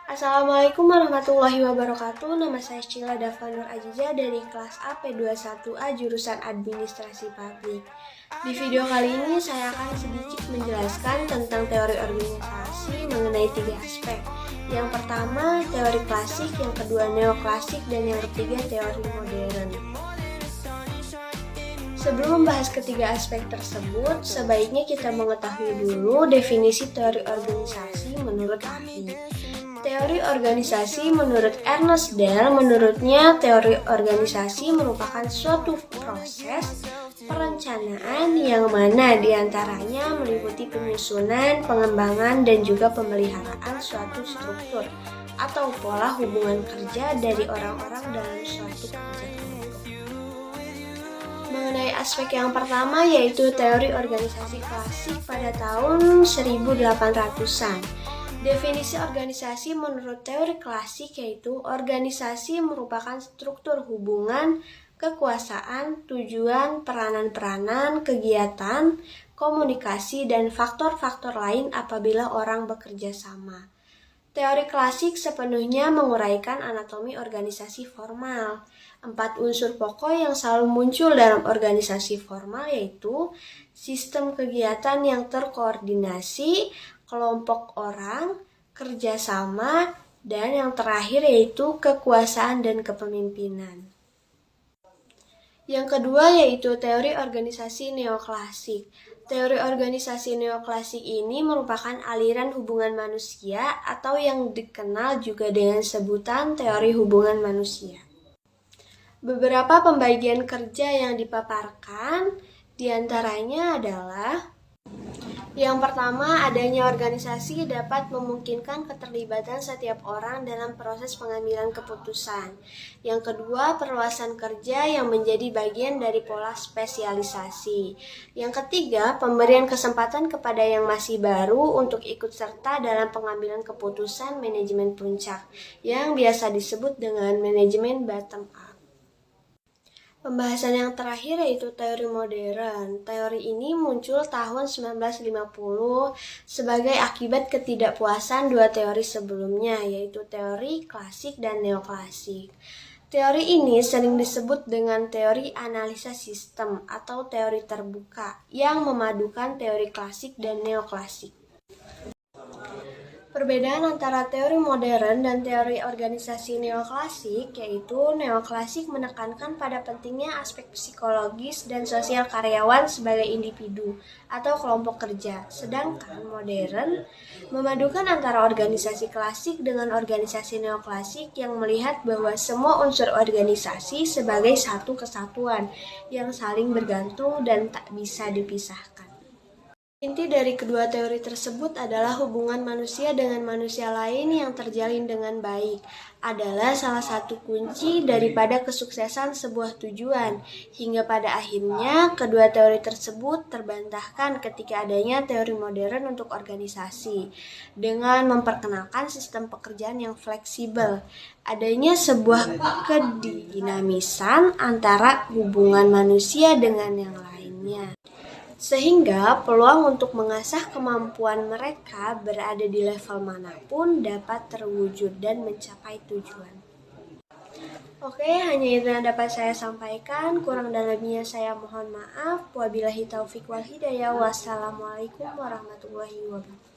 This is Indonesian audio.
Assalamualaikum warahmatullahi wabarakatuh. Nama saya Sheila Dava Nur Aziza dari kelas AP21A jurusan Administrasi Publik. Di video kali ini saya akan sedikit menjelaskan tentang teori organisasi mengenai 3 aspek. Yang pertama teori klasik, yang kedua neoklasik, dan yang ketiga teori modern. Sebelum membahas ketiga aspek tersebut, sebaiknya kita mengetahui dulu definisi teori organisasi menurut ahli. Teori organisasi menurut Ernest Dale, menurutnya teori organisasi merupakan suatu proses perencanaan yang mana diantaranya meliputi penyusunan, pengembangan, dan juga pemeliharaan suatu struktur atau pola hubungan kerja dari orang-orang dalam suatu kerja kelompok. Mengenai aspek yang pertama yaitu teori organisasi klasik pada tahun 1800-an. Definisi organisasi menurut teori klasik yaitu organisasi merupakan struktur hubungan, kekuasaan, tujuan, peranan-peranan, kegiatan, komunikasi, dan faktor-faktor lain apabila orang bekerja sama. Teori klasik sepenuhnya menguraikan anatomi organisasi formal. 4 unsur pokok yang selalu muncul dalam organisasi formal yaitu sistem kegiatan yang terkoordinasi, kelompok orang, kerjasama, dan yang terakhir yaitu kekuasaan dan kepemimpinan. Yang kedua yaitu teori organisasi neoklasik. Teori organisasi neoklasik ini merupakan aliran hubungan manusia atau yang dikenal juga dengan sebutan teori hubungan manusia. Beberapa pembagian kerja yang dipaparkan diantaranya adalah yang pertama, adanya organisasi dapat memungkinkan keterlibatan setiap orang dalam proses pengambilan keputusan. Yang kedua, perluasan kerja yang menjadi bagian dari pola spesialisasi. Yang ketiga, pemberian kesempatan kepada yang masih baru untuk ikut serta dalam pengambilan keputusan manajemen puncak, yang biasa disebut dengan manajemen bottom up. Pembahasan yang terakhir yaitu teori modern. Teori ini muncul tahun 1950 sebagai akibat ketidakpuasan dua teori sebelumnya, yaitu teori klasik dan neoklasik. Teori ini sering disebut dengan teori analisa sistem atau teori terbuka yang memadukan teori klasik dan neoklasik. Perbedaan antara teori modern dan teori organisasi neoklasik yaitu neoklasik menekankan pada pentingnya aspek psikologis dan sosial karyawan sebagai individu atau kelompok kerja, sedangkan modern memadukan antara organisasi klasik dengan organisasi neoklasik yang melihat bahwa semua unsur organisasi sebagai satu kesatuan yang saling bergantung dan tak bisa dipisahkan. Inti dari kedua teori tersebut adalah hubungan manusia dengan manusia lain yang terjalin dengan baik adalah salah satu kunci daripada kesuksesan sebuah tujuan. Hingga pada akhirnya kedua teori tersebut terbantahkan ketika adanya teori modern untuk organisasi dengan memperkenalkan sistem pekerjaan yang fleksibel. Adanya sebuah kedinamisan antara hubungan manusia dengan yang lainnya. Sehingga peluang untuk mengasah kemampuan mereka berada di level manapun dapat terwujud dan mencapai tujuan. Oke, hanya itu yang dapat saya sampaikan. Kurang dan lebihnya saya mohon maaf. Wabillahi taufik wal hidayah. Wassalamualaikum warahmatullahi wabarakatuh.